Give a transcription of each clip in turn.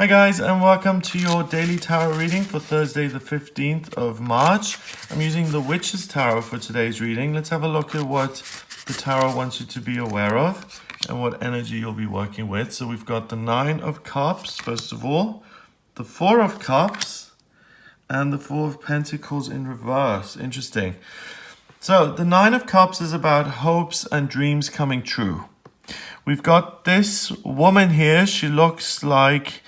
Hi guys, and welcome to your daily tarot reading for Thursday the 15th of March. I'm using the Witch's Tarot for today's reading. Let's have a look at what the tarot wants you to be aware of and what energy you'll be working with. So we've got the Nine of Cups, first of all, the Four of Cups, and the Four of Pentacles in reverse. Interesting. So the Nine of Cups is about hopes and dreams coming true. We've got this woman here. She looks like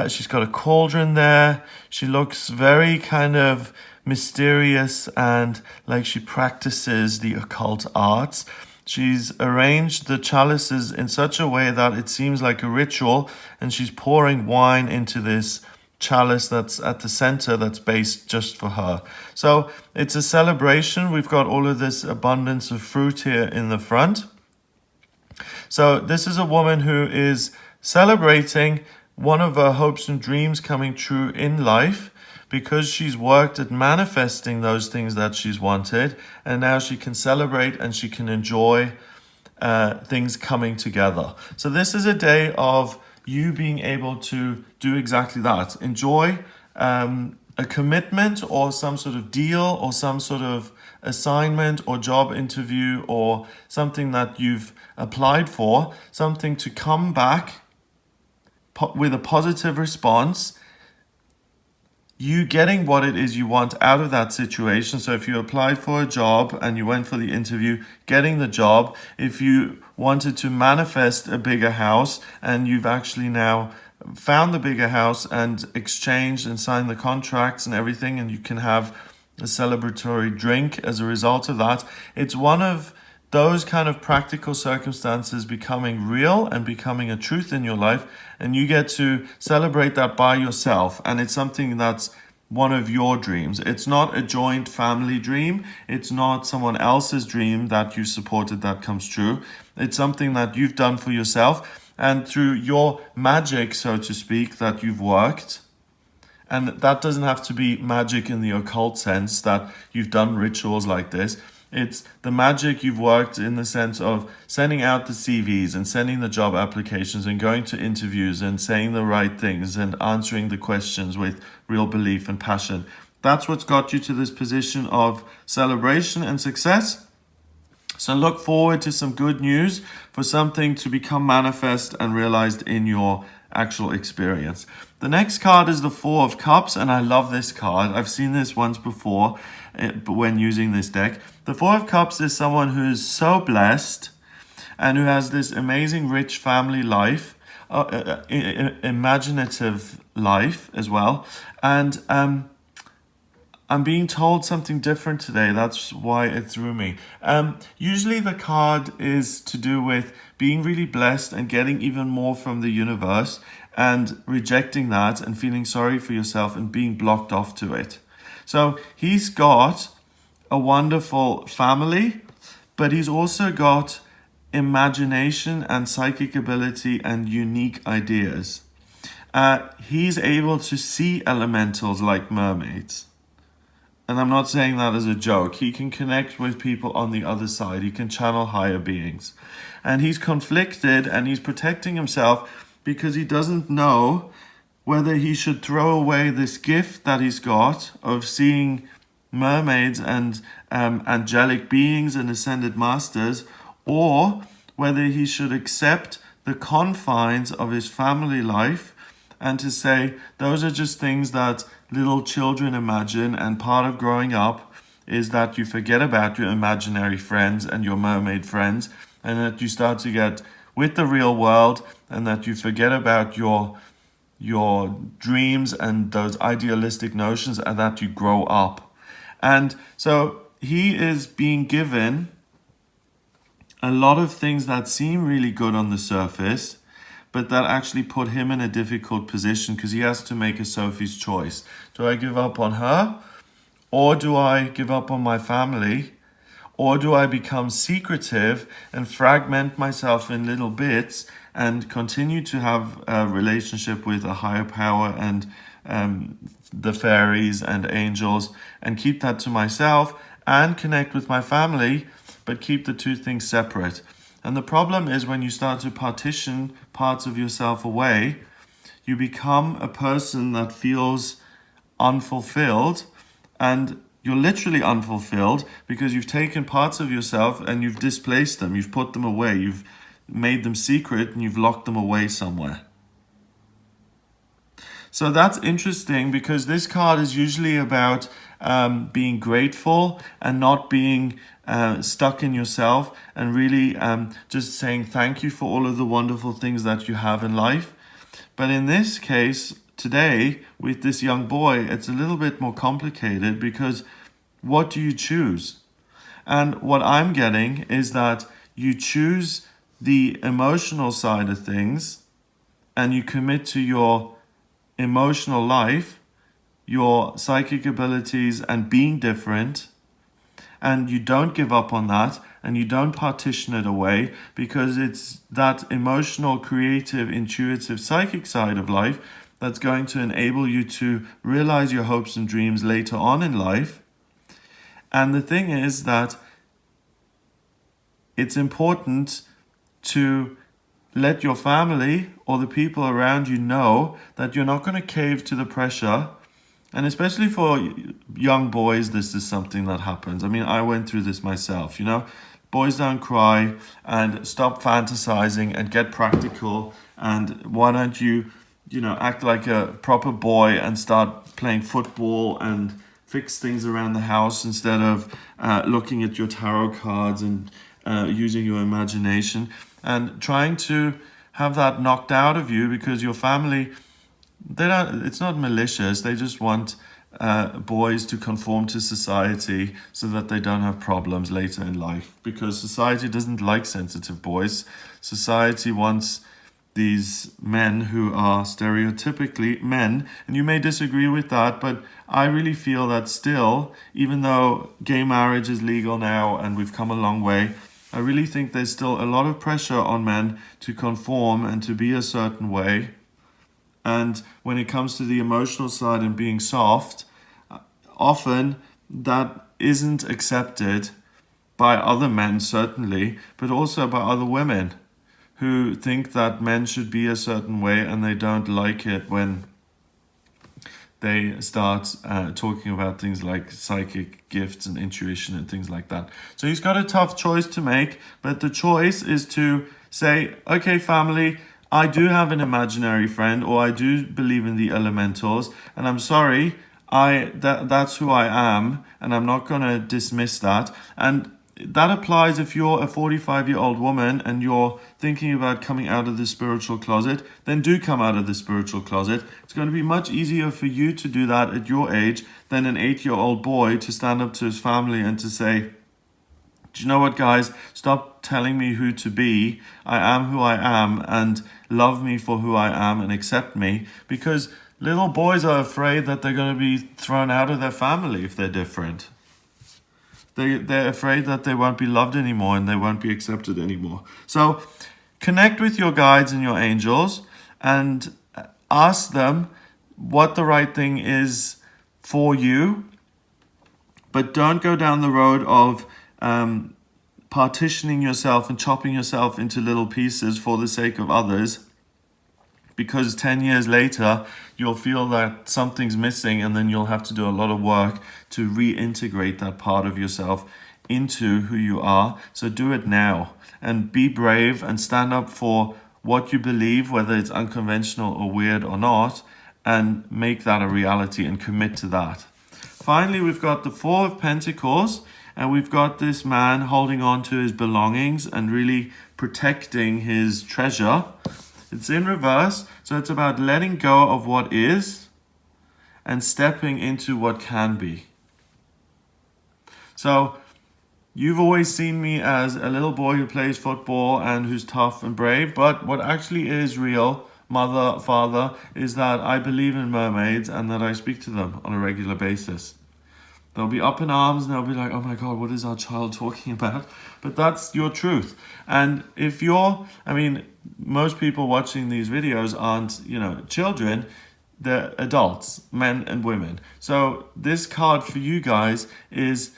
she's got a cauldron there. She looks very kind of mysterious and like she practices the occult arts. She's arranged the chalices in such a way that it seems like a ritual, and she's pouring wine into this chalice that's at the center that's based just for her. So it's a celebration. We've got all of this abundance of fruit here in the front. So this is a woman who is celebrating one of her hopes and dreams coming true in life because she's worked at manifesting those things that she's wanted, and now she can celebrate and she can enjoy things coming together. So this is a day of you being able to do exactly that. Enjoy a commitment or some sort of deal or some sort of assignment or job interview or something that you've applied for, something to come back with a positive response, you getting what it is you want out of that situation. So if you applied for a job and you went for the interview, getting the job. If you wanted to manifest a bigger house and you've actually now found the bigger house and exchanged and signed the contracts and everything, and you can have a celebratory drink as a result of that. It's one of those kind of practical circumstances becoming real and becoming a truth in your life, and you get to celebrate that by yourself. And it's something that's one of your dreams. It's not a joint family dream. It's not someone else's dream that you supported that comes true. It's something that you've done for yourself, and through your magic, so to speak, that you've worked. And that doesn't have to be magic in the occult sense that you've done rituals like this. It's the magic you've worked in the sense of sending out the CVs and sending the job applications and going to interviews and saying the right things and answering the questions with real belief and passion. That's what's got you to this position of celebration and success. So look forward to some good news, for something to become manifest and realized in your actual experience. The next card is the Four of Cups, and I love this card. I've seen this once before when using this deck. The Four of Cups is someone who is so blessed and who has this amazing rich family life, imaginative life as well. And I'm being told something different today. That's why it threw me. Usually the card is to do with being really blessed and getting even more from the universe and rejecting that and feeling sorry for yourself and being blocked off to it. So he's got a wonderful family, but he's also got imagination and psychic ability and unique ideas. He's able to see elementals like mermaids. And I'm not saying that as a joke. He can connect with people on the other side. He can channel higher beings. And he's conflicted and he's protecting himself because he doesn't know whether he should throw away this gift that he's got of seeing mermaids and angelic beings and ascended masters, or whether he should accept the confines of his family life and to say those are just things that little children imagine, and part of growing up is that you forget about your imaginary friends and your mermaid friends, and that you start to get with the real world, and that you forget about your dreams and those idealistic notions, and that you grow up. And so he is being given a lot of things that seem really good on the surface, but that actually put him in a difficult position because he has to make a Sophie's choice. Do I give up on her? Or do I give up on my family? Or do I become secretive and fragment myself in little bits and continue to have a relationship with a higher power and the fairies and angels, and keep that to myself and connect with my family, but keep the two things separate? And the problem is when you start to partition parts of yourself away, you become a person that feels unfulfilled, and you're literally unfulfilled because you've taken parts of yourself and you've displaced them, you've put them away, you've made them secret, and you've locked them away somewhere. So that's interesting because this card is usually about being grateful and not being stuck in yourself, and really just saying thank you for all of the wonderful things that you have in life. But in this case, today, with this young boy, it's a little bit more complicated because what do you choose? And what I'm getting is that you choose the emotional side of things and you commit to your emotional life, your psychic abilities, and being different, and you don't give up on that, and you don't partition it away, because it's that emotional, creative, intuitive, psychic side of life that's going to enable you to realize your hopes and dreams later on in life. And the thing is that it's important to let your family or the people around you know that you're not going to cave to the pressure. And especially for young boys, this is something that happens. I mean, I went through this myself, Boys don't cry, and stop fantasizing and get practical. And why don't you, act like a proper boy and start playing football and fix things around the house instead of looking at your tarot cards and using your imagination and trying to have that knocked out of you, because your family, it's not malicious. They just want boys to conform to society so that they don't have problems later in life, because society doesn't like sensitive boys. Society wants these men who are stereotypically men, and you may disagree with that, but I really feel that still, even though gay marriage is legal now and we've come a long way, I really think there's still a lot of pressure on men to conform and to be a certain way. And when it comes to the emotional side and being soft, often that isn't accepted by other men, certainly, but also by other women who think that men should be a certain way, and they don't like it when they start talking about things like psychic gifts and intuition and things like that. So he's got a tough choice to make, but the choice is to say, okay, family, I do have an imaginary friend, or I do believe in the elementals, and I'm sorry, that's who I am, and I'm not going to dismiss that. And that applies if you're a 45-year-old woman and you're thinking about coming out of the spiritual closet, then do come out of the spiritual closet. It's going to be much easier for you to do that at your age than an 8-year-old boy to stand up to his family and to say, do you know what, guys? Stop telling me who to be. I am who I am, and love me for who I am and accept me, because little boys are afraid that they're going to be thrown out of their family if they're different. They're afraid that they won't be loved anymore and they won't be accepted anymore. So connect with your guides and your angels and ask them what the right thing is for you, but don't go down the road of partitioning yourself and chopping yourself into little pieces for the sake of others, because 10 years later you'll feel that something's missing, and then you'll have to do a lot of work to reintegrate that part of yourself into who you are. So do it now and be brave and stand up for what you believe, whether it's unconventional or weird or not, and make that a reality and commit to that. Finally, we've got the Four of Pentacles, and we've got this man holding on to his belongings and really protecting his treasure. It's in reverse, so it's about letting go of what is and stepping into what can be. So you've always seen me as a little boy who plays football and who's tough and brave, but what actually is real, mother, father, is that I believe in mermaids and that I speak to them on a regular basis. They'll be up in arms and they'll be like, oh my God, what is our child talking about? But that's your truth. And if most people watching these videos aren't, children, they're adults, men and women. So this card for you guys is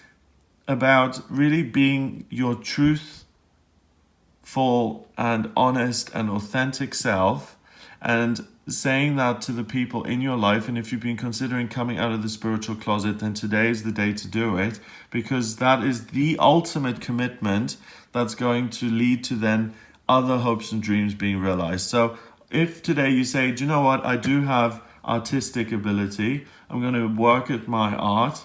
about really being your truthful and honest and authentic self, and saying that to the people in your life, and if you've been considering coming out of the spiritual closet, then today is the day to do it, because that is the ultimate commitment that's going to lead to then other hopes and dreams being realized. So if today you say, do you know what, I do have artistic ability, I'm going to work at my art,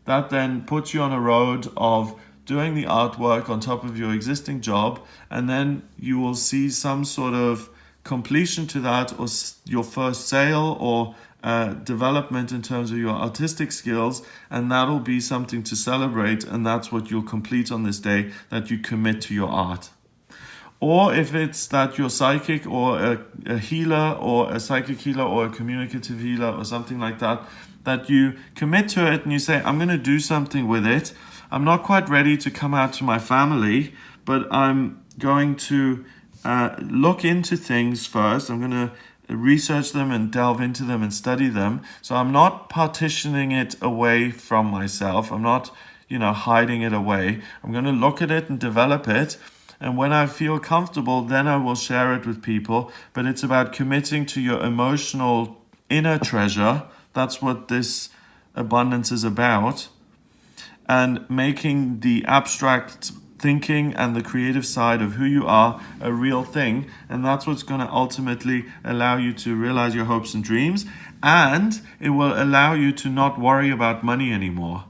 that then puts you on a road of doing the artwork on top of your existing job, and then you will see some sort of completion to that, or your first sale, or development in terms of your artistic skills, and that'll be something to celebrate, and that's what you'll complete on this day, that you commit to your art. Or if it's that you're psychic, or a healer, or a psychic healer, or a communicative healer, or something like that, that you commit to it and you say, I'm going to do something with it. I'm not quite ready to come out to my family, but I'm going to look into things first. I'm going to research them and delve into them and study them. So I'm not partitioning it away from myself. I'm not, hiding it away. I'm going to look at it and develop it. And when I feel comfortable, then I will share it with people. But it's about committing to your emotional inner treasure. That's what this abundance is about. And making the abstract thinking and the creative side of who you are a real thing. And that's what's going to ultimately allow you to realize your hopes and dreams. And it will allow you to not worry about money anymore.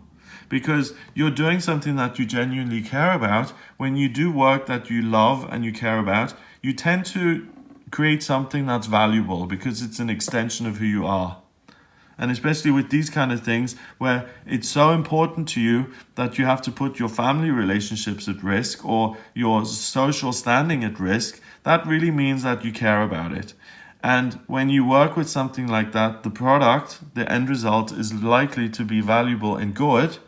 Because you're doing something that you genuinely care about. When you do work that you love and you care about, you tend to create something that's valuable because it's an extension of who you are. And especially with these kind of things where it's so important to you that you have to put your family relationships at risk or your social standing at risk, that really means that you care about it. And when you work with something like that, the product, the end result, is likely to be valuable and good.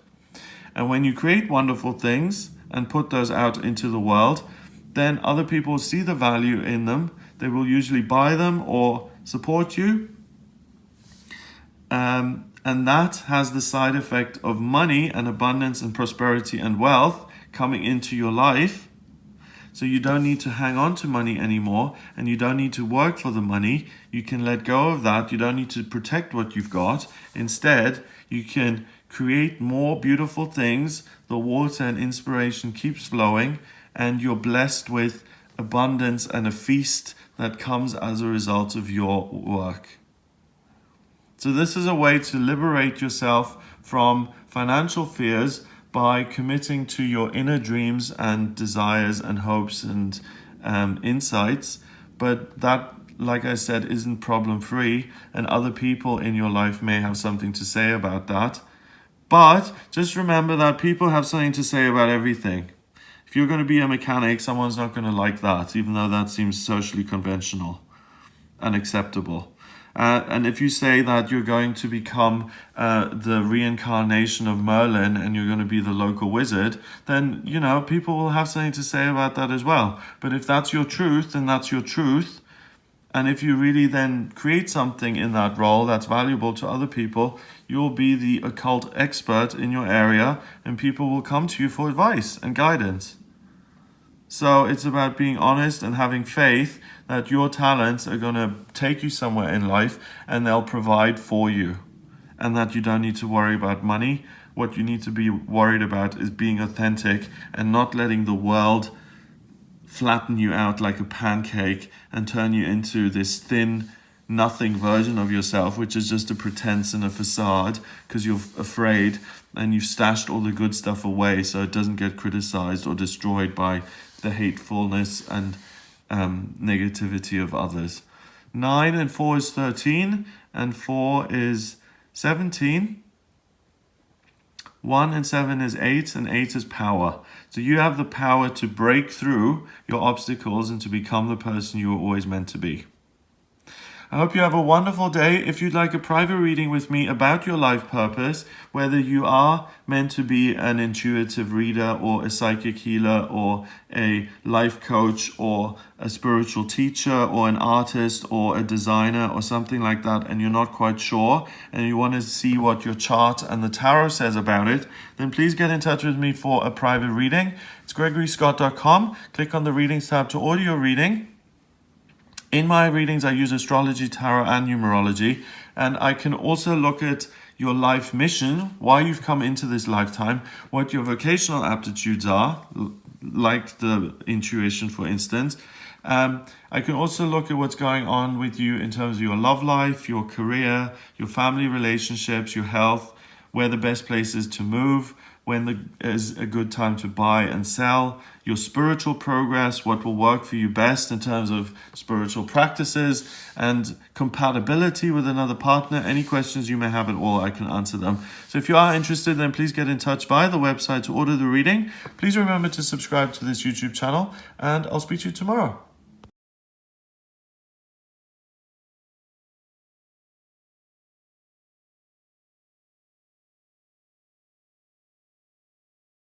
And when you create wonderful things and put those out into the world, then other people see the value in them. They will usually buy them or support you. And that has the side effect of money and abundance and prosperity and wealth coming into your life. So you don't need to hang on to money anymore, and you don't need to work for the money. You can let go of that. You don't need to protect what you've got. Instead, you can create more beautiful things. The water and inspiration keeps flowing, and you're blessed with abundance and a feast that comes as a result of your work. So this is a way to liberate yourself from financial fears by committing to your inner dreams and desires and hopes and insights. But that, like I said, isn't problem-free, and other people in your life may have something to say about that. But just remember that people have something to say about everything. If you're going to be a mechanic, someone's not going to like that, even though that seems socially conventional and acceptable. And if you say that you're going to become the reincarnation of Merlin and you're going to be the local wizard, then, people will have something to say about that as well. But if that's your truth, then that's your truth. And if you really then create something in that role that's valuable to other people, you'll be the occult expert in your area, and people will come to you for advice and guidance. So it's about being honest and having faith that your talents are going to take you somewhere in life and they'll provide for you, and that you don't need to worry about money. What you need to be worried about is being authentic and not letting the world flatten you out like a pancake and turn you into this thin, nothing version of yourself, which is just a pretense and a facade because you're afraid and you've stashed all the good stuff away so it doesn't get criticized or destroyed by the hatefulness and negativity of others. 9 and 4 is 13, and 4 is 17. 1 and 7 is 8, and 8 is power. So you have the power to break through your obstacles and to become the person you were always meant to be. I hope you have a wonderful day. If you'd like a private reading with me about your life purpose, whether you are meant to be an intuitive reader or a psychic healer or a life coach or a spiritual teacher or an artist or a designer or something like that, and you're not quite sure and you want to see what your chart and the tarot says about it, then please get in touch with me for a private reading. It's gregoryscott.com. Click on the readings tab to order your reading. In my readings, I use astrology, tarot, and numerology, and I can also look at your life mission, why you've come into this lifetime, what your vocational aptitudes are, like the intuition, for instance. I can also look at what's going on with you in terms of your love life, your career, your family relationships, your health, where the best place is to move, when is a good time to buy and sell, your spiritual progress, what will work for you best in terms of spiritual practices and compatibility with another partner. Any questions you may have at all, I can answer them. So if you are interested, then please get in touch via the website to order the reading. Please remember to subscribe to this YouTube channel, and I'll speak to you tomorrow.